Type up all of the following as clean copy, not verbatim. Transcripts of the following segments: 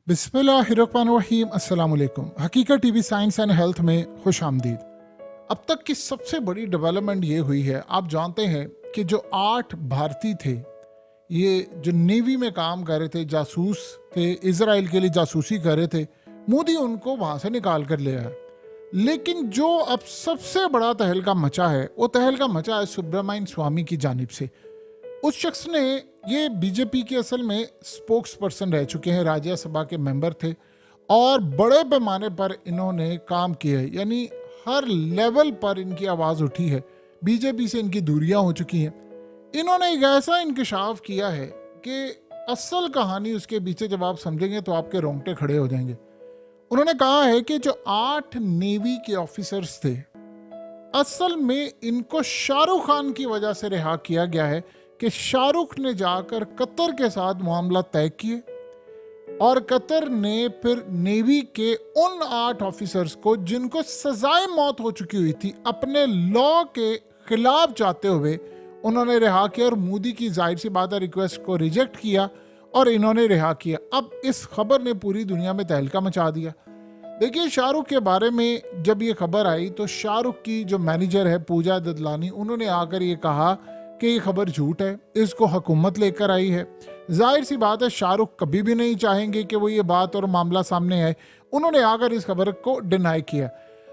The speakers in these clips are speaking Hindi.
बिस्मिल्लाहिर्रहमानिर्रहीम। अस्सलाम वालेकुम। हकीकत टीवी साइंस एंड हेल्थ में खुश आमदीद। अब तक की सबसे बड़ी डेवलपमेंट ये हुई है, आप जानते हैं कि जो 8 भारतीय थे, ये जो नेवी में काम कर रहे थे, जासूस थे, इजराइल के लिए जासूसी कर रहे थे, मोदी उनको वहां से निकाल कर ले आया। लेकिन जो अब सबसे बड़ा तहलका मचा है, वो तहलका मचा है सुब्रमण्यम स्वामी की जानिब से। उस शख्स ने, ये बीजेपी के असल में स्पोक्स पर्सन रह चुके हैं, राज्यसभा के मेंबर थे और बड़े पैमाने पर इन्होंने काम किया है, यानी हर लेवल पर इनकी आवाज़ उठी है। बीजेपी से इनकी दूरियां हो चुकी हैं। इन्होंने एक ऐसा इंकशाफ किया है कि असल कहानी उसके पीछे जब आप समझेंगे तो आपके रोंगटे खड़े हो जाएंगे। उन्होंने कहा है कि जो 8 नेवी के ऑफिसर्स थे, असल में इनको शाहरुख खान की वजह से रिहा किया गया है कि शाहरुख ने जाकर कतर के साथ मामला तय किए और कतर ने फिर नेवी के उन 8 ऑफिसर्स को जिनको सजाए मौत हो चुकी हुई थी, अपने लॉ के खिलाफ जाते हुए उन्होंने रिहा किया और मोदी की जाहिर सी बात है रिक्वेस्ट को रिजेक्ट किया और इन्होंने रिहा किया। अब इस खबर ने पूरी दुनिया में तहलका मचा दिया। देखिए, शाहरुख के बारे में जब ये खबर आई तो शाहरुख की जो मैनेजर है पूजा ददलानी, उन्होंने आकर ये कहा कि ये खबर झूठ है, इसको हुकूमत लेकर आई है। जाहिर सी बात है शाहरुख कभी भी नहीं चाहेंगे कि वो ये बात और मामला सामने आए। उन्होंने आकर इस खबर को डिनाई किया।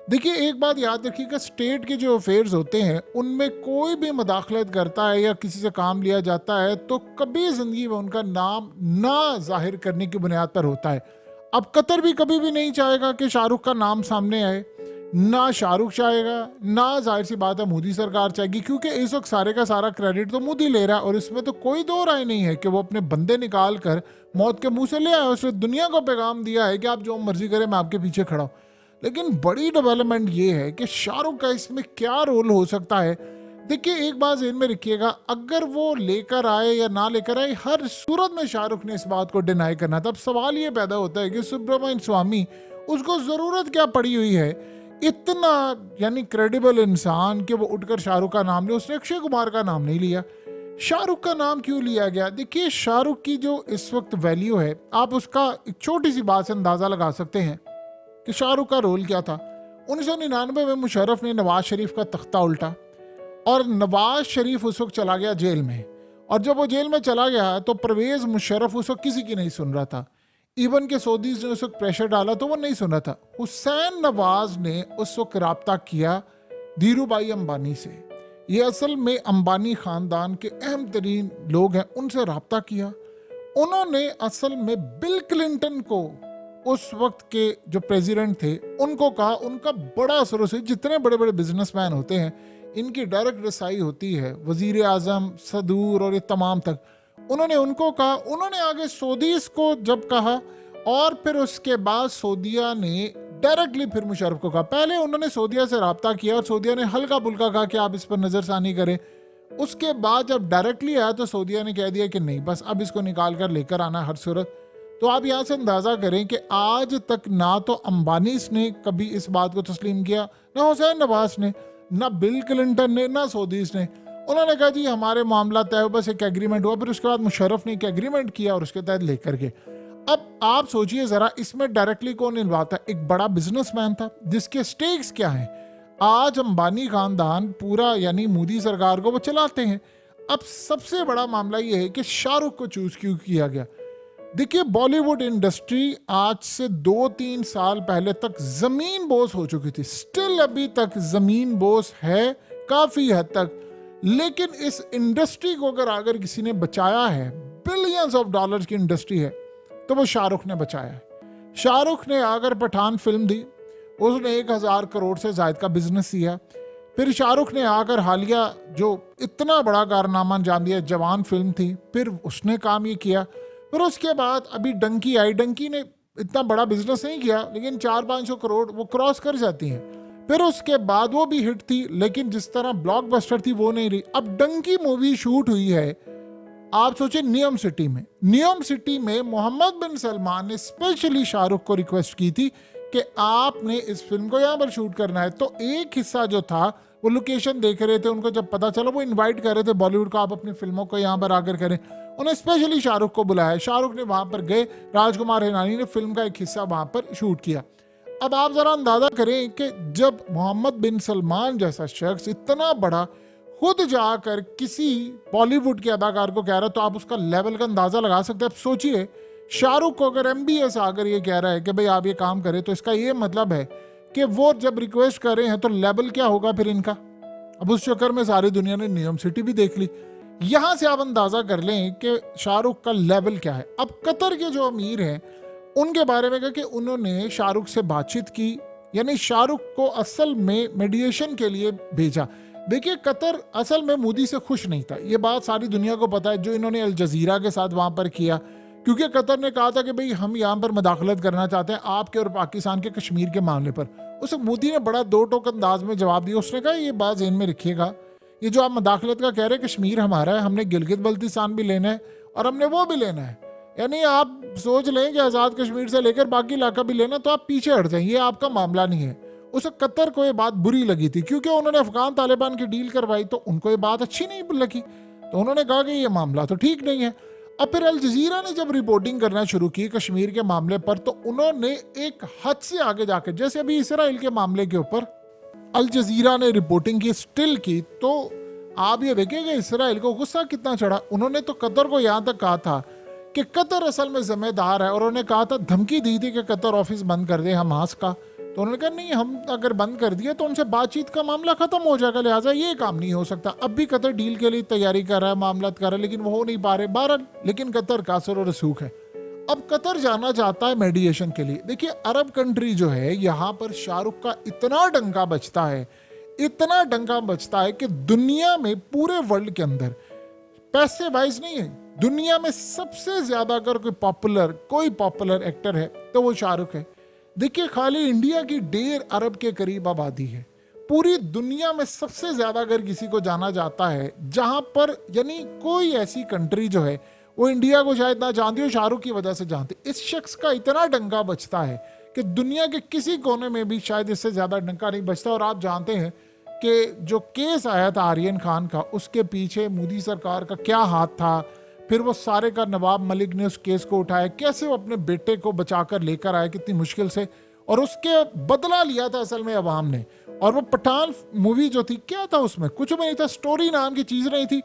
देखिए, एक बात याद रखिएगा, स्टेट के जो अफेयर्स होते हैं उनमें कोई भी मुदाखलत करता है या किसी से काम लिया जाता है तो कभी ज़िंदगी में उनका नाम ना जाहिर करने की बुनियाद पर होता है। अब कतर भी कभी भी नहीं चाहेगा कि शाहरुख का नाम सामने आए, ना शाहरुख चाहेगा, ना जाहिर सी बात है मोदी सरकार चाहेगी, क्योंकि इस वक्त सारे का सारा क्रेडिट तो मोदी ले रहा है और इसमें तो कोई दो राय नहीं है कि वो अपने बंदे निकाल कर मौत के मुंह से ले आए। उसने दुनिया को पैगाम दिया है कि आप जो मर्जी करें, मैं आपके पीछे खड़ा हूं। लेकिन बड़ी डेवलपमेंट ये है कि शाहरुख का इसमें क्या रोल हो सकता है। देखिए, एक बात ज़हन में रखिएगा, अगर वो लेकर आए या ना लेकर आए, हर सूरत में शाहरुख ने इस बात को डिनाई करना था। अब सवाल ये पैदा होता है कि सुब्रमण्यम स्वामी, उसको ज़रूरत क्या पड़ी हुई है इतना, यानी क्रेडिबल इंसान, कि वो उठकर शाहरुख का नाम ले। उसने अक्षय कुमार का नाम नहीं लिया, शाहरुख का नाम क्यों लिया गया? देखिए, शाहरुख की जो इस वक्त वैल्यू है, आप उसका एक छोटी सी बात से अंदाज़ा लगा सकते हैं कि शाहरुख का रोल क्या था। 1999 में मुशर्रफ ने नवाज शरीफ का तख्ता उल्टा और नवाज शरीफ उस वक्त चला गया जेल में, और जब वो जेल में चला गया तो परवेज मुशर्रफ उस वक्त किसी की नहीं सुन रहा था। इवन के सऊदीज ने उस वक्त प्रेशर डाला तो वो नहीं सुन रहा था। हुसैन नवाज ने उस वक्त रब्ता किया धीरू भाई अंबानी से। ये असल में अंबानी खानदान के अहम तरीन लोग हैं, उनसे रब्ता किया। उन्होंने असल में बिल क्लिंटन को, उस वक्त के जो प्रेसिडेंट थे, उनको कहा, उनका बड़ा असर से, जितने बड़े बड़े बिजनेसमैन होते हैं इनकी डायरेक्ट रसाई होती है, वजीर आजम, सदूर और ये तमाम तक, उन्होंने उनको कहा। उन्होंने आगे सऊदीस को जब कहा और फिर उसके बाद सऊदिया ने डायरेक्टली फिर मुशर्रफ को कहा। पहले उन्होंने सऊदिया से रब्ता किया और सऊदिया ने हल्का फुल्का कहा कि आप इस पर नज़रसानी करें। उसके बाद जब डायरेक्टली आया तो सऊदिया ने कह दिया कि नहीं, बस अब इसको निकाल कर लेकर आना हर सूरत। तो आप यहाँ से अंदाज़ा करें कि आज तक ना तो अंबानी ने कभी इस बात को तस्लीम किया, ना हुसैन नवाज ने, ना बिल क्लिंटन ने, ना सऊदीस ने। उन्होंने कहा जी हमारे मामला तय हो, बस एक एग्रीमेंट हुआ। फिर उसके बाद मुशर्रफ ने एक एग्रीमेंट किया और उसके तहत लेकर के। अब आप सोचिए ज़रा, इसमें डायरेक्टली कौन इन्वॉल्व था? एक बड़ा बिजनेसमैन था जिसके स्टेक्स क्या हैं। आज अंबानी खानदान पूरा, यानी मोदी सरकार को वो चलाते हैं। अब सबसे बड़ा मामला ये है कि शाहरुख को चूज क्यों किया गया। देखिए, बॉलीवुड इंडस्ट्री आज से 2-3 साल पहले तक जमीन बोस हो चुकी थी, स्टिल अभी तक जमीन बोस है काफी हद तक। लेकिन इस इंडस्ट्री को अगर किसी ने बचाया है, बिलियंस ऑफ डॉलर्स की इंडस्ट्री है, तो वो शाहरुख ने बचाया है। शाहरुख ने आकर पठान फिल्म दी, उसने 1000 करोड़ से ज्यादा का बिजनेस किया। फिर शाहरुख ने आकर हालिया जो इतना बड़ा कारनामा अंजाम दिया, जवान फिल्म थी, फिर उसने काम ये किया। फिर उसके बाद अभी डंकी आई। डंकी ने इतना बड़ा बिजनेस नहीं किया, लेकिन 400-500 करोड़ वो क्रॉस कर जाती हैं। फिर उसके बाद वो भी हिट थी, लेकिन जिस तरह ब्लॉकबस्टर थी वो नहीं रही। अब डंकी मूवी शूट हुई है, आप सोचिए, नियम सिटी में। नियम सिटी में मोहम्मद बिन सलमान ने स्पेशली शाहरुख को रिक्वेस्ट की थी कि आपने इस फिल्म को यहाँ पर शूट करना है। तो एक हिस्सा जो था वो लोकेशन देख रहे थे, उनको जब पता चला वो इनवाइट कर रहे थे बॉलीवुड को, आप अपनी फिल्मों को यहाँ पर आकर करें। उन्हें स्पेशली शाहरुख को बुलाया, शाहरुख ने वहां पर गए, राजकुमार हिरानी ने फिल्म का एक हिस्सा वहां पर शूट किया। अब आप जरा अंदाजा करें कि जब मोहम्मद बिन सलमान जैसा शख्स इतना बड़ा खुद जाकर किसी बॉलीवुड के अदाकार को कह रहा है, तो आप उसका लेवल का अंदाजा लगा सकते हैं। आप सोचिए, शाहरुख को अगर MBS आकर ये कह रहा है कि भाई आप ये काम करें, तो इसका ये मतलब है कि वो जब रिक्वेस्ट कर रहे हैं तो लेवल क्या होगा फिर इनका। अब उस चक्कर में सारी दुनिया ने नियम सिटी भी देख ली। यहां से आप अंदाजा कर लें कि शाहरुख का लेवल क्या है। अब कतर के जो अमीर हैं उनके बारे में कहा कि उन्होंने शाहरुख से बातचीत की, यानी शाहरुख को असल में मीडिएशन के लिए भेजा। देखिए, कतर असल में मोदी से खुश नहीं था, ये बात सारी दुनिया को पता है, जो इन्होंने अल जजीरा के साथ वहां पर किया, क्योंकि कतर ने कहा था कि भाई हम यहाँ पर मदाखलत करना चाहते हैं आपके और पाकिस्तान के कश्मीर के मामले पर। उसे मोदी ने बड़ा दो टोक अंदाज में जवाब दिया। उसने कहा ये बात ज़हन में रखिएगा, ये जो आप मदाखलत का कह रहे हैं, कश्मीर हमारा है, हमने गिलगित बल्तिस्तान भी लेना है और हमने वो भी लेना है, यानी आप सोच लें कि आज़ाद कश्मीर से लेकर बाकी इलाका भी लेना, तो आप पीछे हट जाएं, ये आपका मामला नहीं है। उसे कतर को ये बात बुरी लगी थी, क्योंकि उन्होंने अफगान तालिबान की डील करवाई, तो उनको ये बात अच्छी नहीं लगी, तो उन्होंने कहा कि ये मामला तो ठीक नहीं है। अब फिर अल जजीरा ने जब रिपोर्टिंग करना शुरू की कश्मीर के मामले पर, तो उन्होंने एक हद से आगे जाकर, जैसे अभी इसराइल के मामले के ऊपर अल जजीरा ने रिपोर्टिंग की, स्टिल की, तो आप ये देखेंगे इसराइल को गुस्सा कितना चढ़ा। उन्होंने तो कतर को यहां तक कहा था कि कतर असल में जिम्मेदार है, और उन्होंने कहा था, धमकी दी थी कि कतर ऑफिस बंद कर दे हमास का, तो उन्होंने कहा नहीं, हम अगर बंद कर दिए तो उनसे बातचीत का मामला खत्म हो जाएगा, लिहाजा ये काम नहीं हो सकता। अब भी कतर डील के लिए तैयारी कर रहा है, मामला कर रहा है, लेकिन वो हो नहीं पा रहे बहरहाल। लेकिन कतर का असर और रसूख है। अब कतर जाना चाहता है मेडिएशन के लिए। देखिए, अरब कंट्री जो है, यहाँ पर शाहरुख का इतना डंका बजता है, इतना डंका बजता है कि दुनिया में, पूरे वर्ल्ड के अंदर, पैसे वाइज नहीं है, दुनिया में सबसे ज्यादा अगर कोई पॉपुलर एक्टर है तो वो शाहरुख है। देखिए, खाली इंडिया की 1.5 अरब के करीब आबादी है। पूरी दुनिया में सबसे ज्यादा अगर किसी को जाना जाता है, जहां पर यानी कोई ऐसी कंट्री जो है वो इंडिया को शायद ना जानती हो, शाहरुख की वजह से जानती। इस शख्स का इतना डंका बजता है कि दुनिया के किसी कोने में भी शायद इससे ज्यादा डंका नहीं बजता। और आप जानते हैं कि जो केस आया था आर्यन खान का, उसके पीछे मोदी सरकार का क्या हाथ था। फिर वो सारे का नवाब मलिक ने उस केस को उठाया, कैसे वो अपने बेटे को बचाकर लेकर आए कितनी मुश्किल से, और उसके बदला लिया था असल में अवाम ने। और वो पठान मूवी जो थी, क्या था उसमें, कुछ भी नहीं था, स्टोरी नाम की चीज नहीं थी।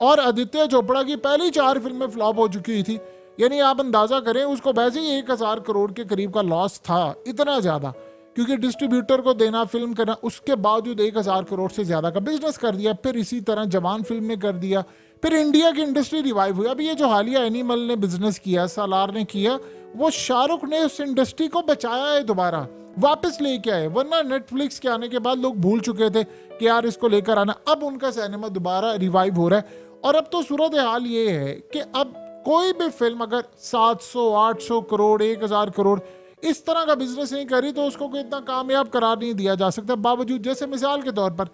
और आदित्य चोपड़ा की पहली 4 फिल्में फ्लॉप हो चुकी हुई थी, यानी आप अंदाजा करें उसको वैसे ही 1000 करोड़ के करीब का लॉस था, इतना ज्यादा, क्योंकि डिस्ट्रीब्यूटर को देना, फिल्म करना, उसके बावजूद 1000 करोड़ से ज्यादा का बिजनेस कर दिया। फिर इसी तरह जवान फिल्म ने कर दिया। फिर इंडिया की इंडस्ट्री रिवाइव हुई। अभी ये जो हालिया एनिमल ने बिजनेस किया, सालार ने किया, वो शाहरुख ने उस इंडस्ट्री को बचाया है, दोबारा वापस लेके आए। वरना नेटफ्लिक्स के आने के बाद लोग भूल चुके थे कि यार इसको लेकर आना। अब उनका सिनेमा दोबारा रिवाइव हो रहा है। और अब तो सूरत हाल ये है कि अब कोई भी फिल्म अगर 700, 800 करोड़, 1000 करोड़ इस तरह का बिजनेस नहीं करी, तो उसको कोई इतना कामयाब करार नहीं दिया जा सकता। बावजूद, जैसे मिसाल के तौर पर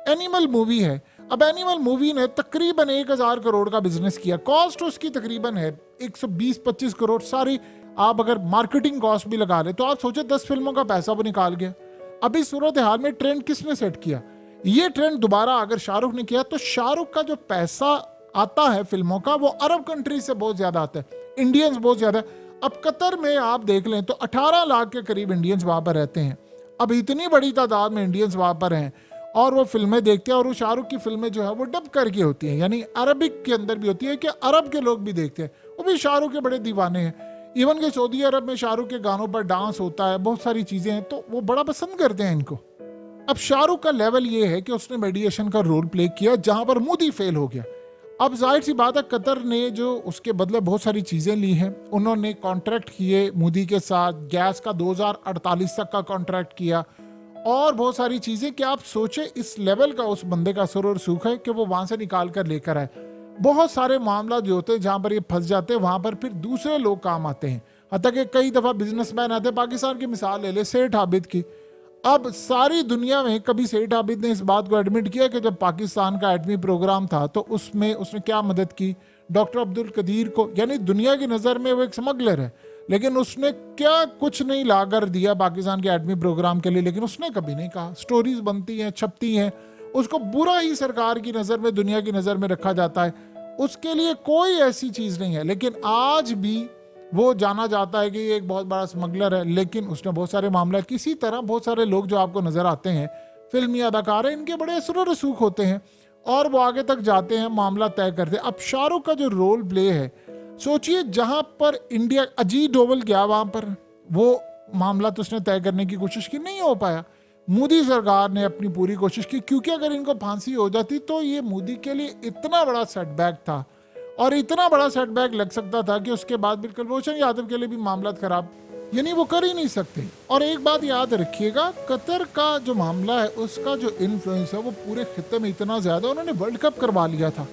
एनिमल मूवी है, अब एनिमल मूवी ने तकरीबन 1000 करोड़ का बिजनेस किया, कॉस्ट उसकी तकरीबन है 120-25 करोड़। सारी आप अगर मार्केटिंग कॉस्ट भी लगा ले, तो आप सोचे 10 फिल्मों का पैसा वो निकाल गया। अभी सूरत हाल में ट्रेंड किसने सेट किया? ये ट्रेंड दोबारा अगर शाहरुख ने किया, तो शाहरुख का जो पैसा आता है फिल्मों का, वो अरब कंट्री से बहुत ज्यादा आता है, इंडियंस बहुत ज्यादा। अब कतर में आप देख लें तो 18 लाख के करीब इंडियंस वहां पर रहते हैं। अब इतनी बड़ी तादाद में इंडियंस वहां पर हैं और वो फिल्में देखते हैं, और वो शाहरुख की फिल्में जो है वो डब करके होती हैं, यानी अरबिक के अंदर भी होती है कि अरब के लोग भी देखते हैं, वो भी शाहरुख के बड़े दीवाने हैं। इवन के सऊदी अरब में शाहरुख के गानों पर डांस होता है, बहुत सारी चीजें हैं, तो वो बड़ा पसंद करते हैं इनको। अब शाहरुख का लेवल ये है कि उसने मेडिएशन का रोल प्ले किया जहां पर मोदी फेल हो गया। अब जाहिर सी बात है, कतर ने जो उसके बदले बहुत सारी चीजें ली हैं। उन्होंने कॉन्ट्रैक्ट किए मोदी के साथ, गैस का 2048 तक का कॉन्ट्रैक्ट किया, और बहुत सारी चीजें कि आप सोचे इस लेवल का उस बंदे का सुर और सूख है कि वो वहां से निकाल कर लेकर आए। बहुत सारे मामला जो होते हैं जहां पर ये फंस जाते हैं, वहां पर फिर दूसरे लोग काम आते हैं। हत्या कि कई दफा बिजनेसमैन आते हैं। पाकिस्तान की मिसाल ले ले, सेठ आबिद की। अब सारी दुनिया में कभी सेठ आबिद ने इस बात को एडमिट किया कि जब पाकिस्तान का एटमी प्रोग्राम था तो उसमें उसने क्या मदद की डॉक्टर अब्दुल कदीर को, यानी दुनिया की नज़र में वो एक स्मगलर है, लेकिन उसने क्या कुछ नहीं लाकर दिया पाकिस्तान के एटमी प्रोग्राम के लिए, लेकिन उसने कभी नहीं कहा। स्टोरीज बनती हैं, छपती हैं, उसको बुरा ही सरकार की नज़र में, दुनिया की नज़र में रखा जाता है। उसके लिए कोई ऐसी चीज नहीं है। लेकिन आज भी वो जाना जाता है कि ये एक बहुत बड़ा स्मगलर है, लेकिन उसने बहुत सारे मामला, किसी तरह बहुत सारे लोग जो आपको नजर आते हैं फिल्मी अदाकार है, इनके बड़े असर और रसूख होते हैं और वो आगे तक जाते हैं, मामला तय करते हैं। अब शाहरुख का जो रोल प्ले है, सोचिए जहां पर इंडिया, अजीत डोवल गया वहां पर, वो मामला तो उसने तय करने की कोशिश की, नहीं हो पाया। मोदी सरकार ने अपनी पूरी कोशिश की, क्योंकि अगर इनको फांसी हो जाती तो ये मोदी के लिए इतना बड़ा सेटबैक था और इतना बड़ा सेटबैक लग सकता था कि उसके बाद बिल्कुल कुलभूषण यादव के लिए भी मामला खराब, यानी वो कर ही नहीं सकते। और एक बात याद रखिएगा, कतर का जो मामला है उसका जो इन्फ्लुएंस है वो पूरे खित्ते में इतना ज्यादा, उन्होंने वर्ल्ड कप करवा लिया था।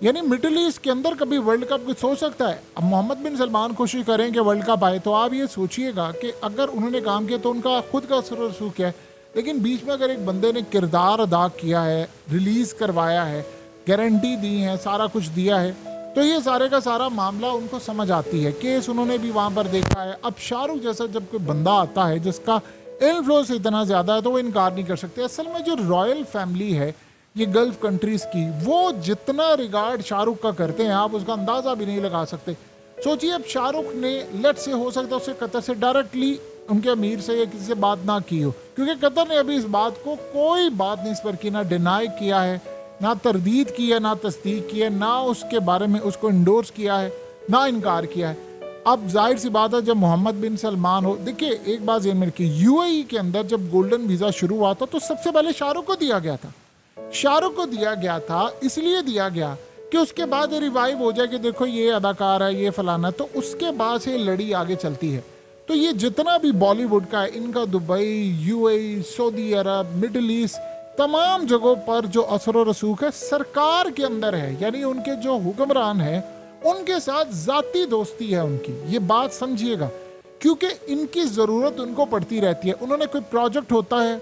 यानी मिडिल ईस्ट के अंदर कभी वर्ल्ड कप कुछ सोच सकता है? अब मोहम्मद बिन सलमान कोशिश करेंगे वर्ल्ड कप आए, तो आप ये सोचिएगा कि अगर उन्होंने काम किया तो उनका खुद का असर रसूख है। लेकिन बीच में अगर एक बंदे ने किरदार अदा किया है, रिलीज करवाया है, गारंटी दी है, सारा कुछ दिया है, तो ये सारे का सारा मामला उनको समझ आती है। केस उन्होंने भी वहां पर देखा है। अब शाहरुख जैसा जब कोई बंदा आता है जिसका इन्फ्लुएंस इतना ज्यादा है, तो वो इनकार नहीं कर सकते। असल में जो रॉयल फैमिली है ये गल्फ कंट्रीज की, वो जितना रिगार्ड शाहरुख का करते हैं आप उसका अंदाजा भी नहीं लगा सकते। सोचिए अब शाहरुख ने लेट से हो सकता है उससे कतर से डायरेक्टली उनके अमीर से या किसी से बात ना की हो, क्योंकि कतर ने अभी इस बात को कोई बात नहीं इस पर की, ना डिनाई किया है, ना तरदीद की है, ना तस्दीक की है, ना उसके बारे में उसको इंडोर्स किया है, ना इनकार किया है। अब जाहिर सी बात है जब मोहम्मद बिन सलमान हो, देखिए एक बात ये मेरे की, यूएई के अंदर जब गोल्डन वीजा शुरू हुआ था तो सबसे पहले शाहरुख को दिया गया था। शाहरुख को दिया गया था इसलिए दिया गया कि उसके बाद रिवाइव हो जाए कि देखो ये अदाकार है, ये फलाना, तो उसके बाद से लड़ी आगे चलती है। तो ये जितना भी बॉलीवुड का है, इनका दुबई, यूएई, सऊदी अरब, मिडिल ईस्ट, तमाम जगहों पर जो असर और रसूख है सरकार के अंदर है, यानी उनके जो हुक्मरान है उनके साथ जाती दोस्ती है उनकी। ये बात समझिएगा, क्योंकि इनकी जरूरत उनको पड़ती रहती है। उन्होंने कोई प्रोजेक्ट होता है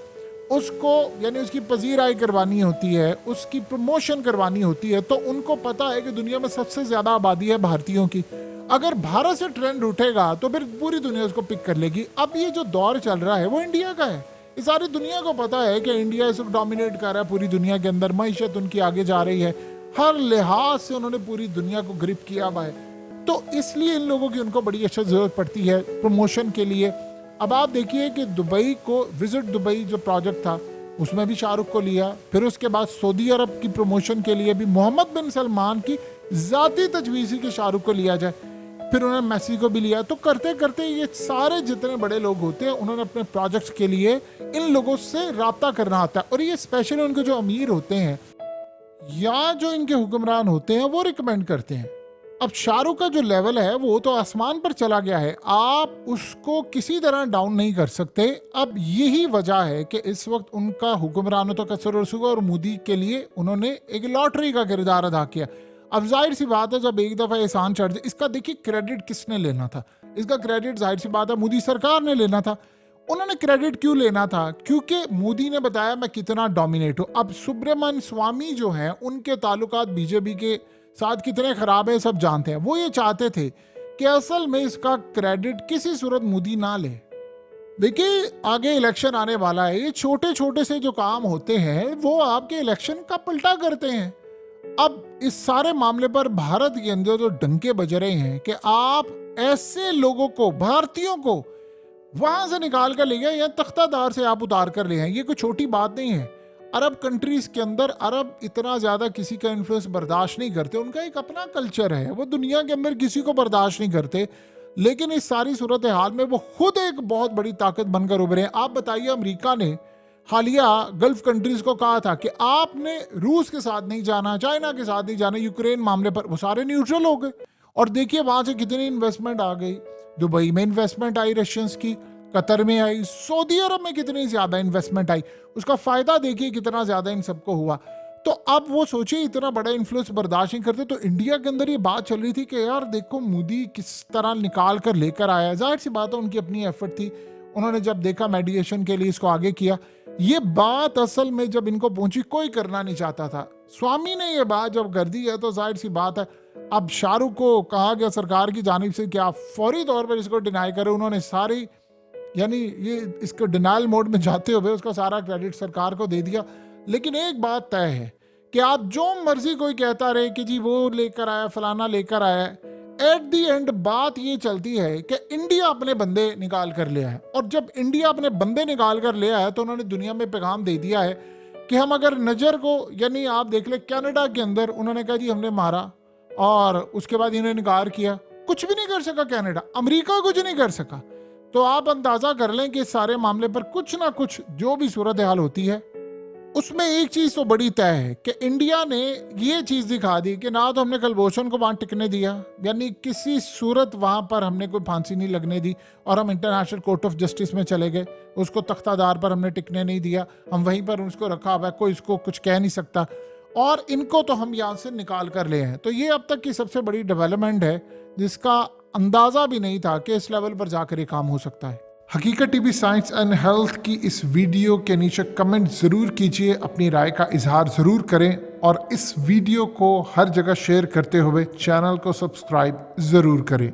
उसको, यानी उसकी पजीराई करवानी होती है, उसकी प्रमोशन करवानी होती है, तो उनको पता है कि दुनिया में सबसे ज्यादा आबादी है भारतीयों की। अगर भारत से ट्रेंड उठेगा तो फिर पूरी दुनिया उसको पिक कर लेगी। अब ये जो दौर चल रहा है वो इंडिया का है। इस सारी दुनिया को पता है कि इंडिया इसको डोमिनेट कर रहा है पूरी दुनिया के अंदर, मईशत उनकी आगे जा रही है, हर लिहाज से उन्होंने पूरी दुनिया को ग्रिप किया हुआ है। तो इसलिए इन लोगों की उनको बड़ी अच्छी जरूरत पड़ती है प्रमोशन के लिए। अब आप देखिए कि दुबई को, विजिट दुबई जो प्रोजेक्ट था उसमें भी शाहरुख को लिया, फिर उसके बाद सऊदी अरब की प्रमोशन के लिए भी मोहम्मद बिन सलमान की जाती तजवीज़ की शाहरुख को लिया जाए, फिर उन्होंने मेसी को भी लिया। तो करते करते ये सारे जितने बड़े लोग होते हैं उन्होंने अपने प्रोजेक्ट्स के लिए इन लोगों से राब्ता करना आता है, और ये स्पेशली उनके जो अमीर होते हैं या जो इनके हुक्मरान होते हैं वो रिकमेंड करते हैं। अब शाहरुख का जो लेवल है वो तो आसमान पर चला गया है, आप उसको किसी तरह डाउन नहीं कर सकते। अब यही वजह है कि इस वक्त उनका हुक्मरानों तो कसर रसूख और मोदी के लिए उन्होंने एक लॉटरी का किरदार अदा किया। अब जाहिर सी बात है जब एक दफा एहसान चढ़ जाए, इसका देखिए क्रेडिट किसने लेना था? इसका क्रेडिट जाहिर सी बात है मोदी सरकार ने लेना था। उन्होंने क्रेडिट क्यों लेना था? क्योंकि मोदी ने बताया मैं कितना डोमिनेट हूं। अब सुब्रमण्यम स्वामी जो है उनके ताल्लुकात बीजेपी के साथ कितने खराब है सब जानते हैं। वो ये चाहते थे कि असल में इसका क्रेडिट किसी सूरत मोदी ना ले। देखिए आगे इलेक्शन आने वाला है, ये छोटे छोटे से जो काम होते हैं वो आपके इलेक्शन का पलटा करते हैं। अब इस सारे मामले पर भारत के अंदर जो डंके बज रहे हैं कि आप ऐसे लोगों को, भारतीयों को वहां से निकाल कर ले गए या तख्तादार से आप उतार कर ले आए, ये कोई छोटी बात नहीं है। अरब कंट्रीज के अंदर अरब इतना ज्यादा किसी का इन्फ्लुएंस बर्दाश्त नहीं करते, उनका एक अपना कल्चर है, वो दुनिया के अंदर किसी को बर्दाश्त नहीं करते। लेकिन इस सारी सूरत हाल में वो खुद एक बहुत बड़ी ताकत बनकर उभरे हैं। आप बताइए, अमेरिका ने हालिया गल्फ कंट्रीज को कहा था कि आपने रूस के साथ नहीं जाना, चाइना के साथ नहीं जाना, यूक्रेन मामले पर, वो सारे न्यूट्रल हो गए। और देखिए वहां से कितनी इन्वेस्टमेंट आ गई, दुबई में इन्वेस्टमेंट आई रशियंस की, कतर में आई, सऊदी अरब में कितनी ज्यादा इन्वेस्टमेंट आई, उसका फायदा देखिए कितना ज्यादा इन सबको हुआ। तो अब वो सोचिए इतना बड़ा इन्फ्लुएंस बर्दाश्त नहीं करते। तो इंडिया के अंदर ये बात चल रही थी कि यार देखो मोदी किस तरह निकाल कर लेकर आया। जाहिर सी बात है उनकी अपनी एफर्ट थी, उन्होंने जब देखा मेडिएशन के लिए इसको आगे किया। ये बात असल में जब इनको पहुंची कोई करना नहीं चाहता था, स्वामी ने ये बात जब कर दी है तो जाहिर सी बात है अब शाहरुख को कहा गया सरकार की जानिब से कि आप फौरी तौर पर इसको डिनाई करें। उन्होंने सारी, यानी ये इसको डिनाइल मोड में जाते हुए उसका सारा क्रेडिट सरकार को दे दिया। लेकिन एक बात तय है कि आप जो मर्जी कोई कहता रहे कि जी वो लेकर आया, फलाना लेकर आया, एट दी एंड बात ये चलती है कि इंडिया अपने बंदे निकाल कर ले आया। और जब इंडिया अपने बंदे निकाल कर ले आया तो उन्होंने दुनिया में पैगाम दे दिया है कि हम अगर नज़र को, यानी आप देख ले कनाडा के अंदर उन्होंने कहा जी हमने मारा, और उसके बाद इन्हें इनकार किया, कुछ भी नहीं कर सका कनाडा, अमेरिका कुछ नहीं कर सका। तो आप अंदाज़ा कर लें कि सारे मामले पर कुछ ना कुछ जो भी सूरत हाल होती है उसमें एक चीज़ तो बड़ी तय है कि इंडिया ने ये चीज़ दिखा दी कि ना तो हमने कुलभूषण को वहाँ टिकने दिया, यानी किसी सूरत वहाँ पर हमने कोई फांसी नहीं लगने दी, और हम इंटरनेशनल कोर्ट ऑफ जस्टिस में चले गए, उसको तख्तादार पर हमने टिकने नहीं दिया, हम वहीं पर उसको रखा हुआ है, कोई इसको कुछ कह नहीं सकता, और इनको तो हम यहाँ से निकाल कर ले हैं। तो ये अब तक की सबसे बड़ी डेवलपमेंट है जिसका अंदाज़ा भी नहीं था कि इस लेवल पर जाकर ये काम हो सकता है। हकीकत टीवी साइंस एंड हेल्थ की इस वीडियो के नीचे कमेंट ज़रूर कीजिए, अपनी राय का इजहार ज़रूर करें, और इस वीडियो को हर जगह शेयर करते हुए चैनल को सब्सक्राइब ज़रूर करें।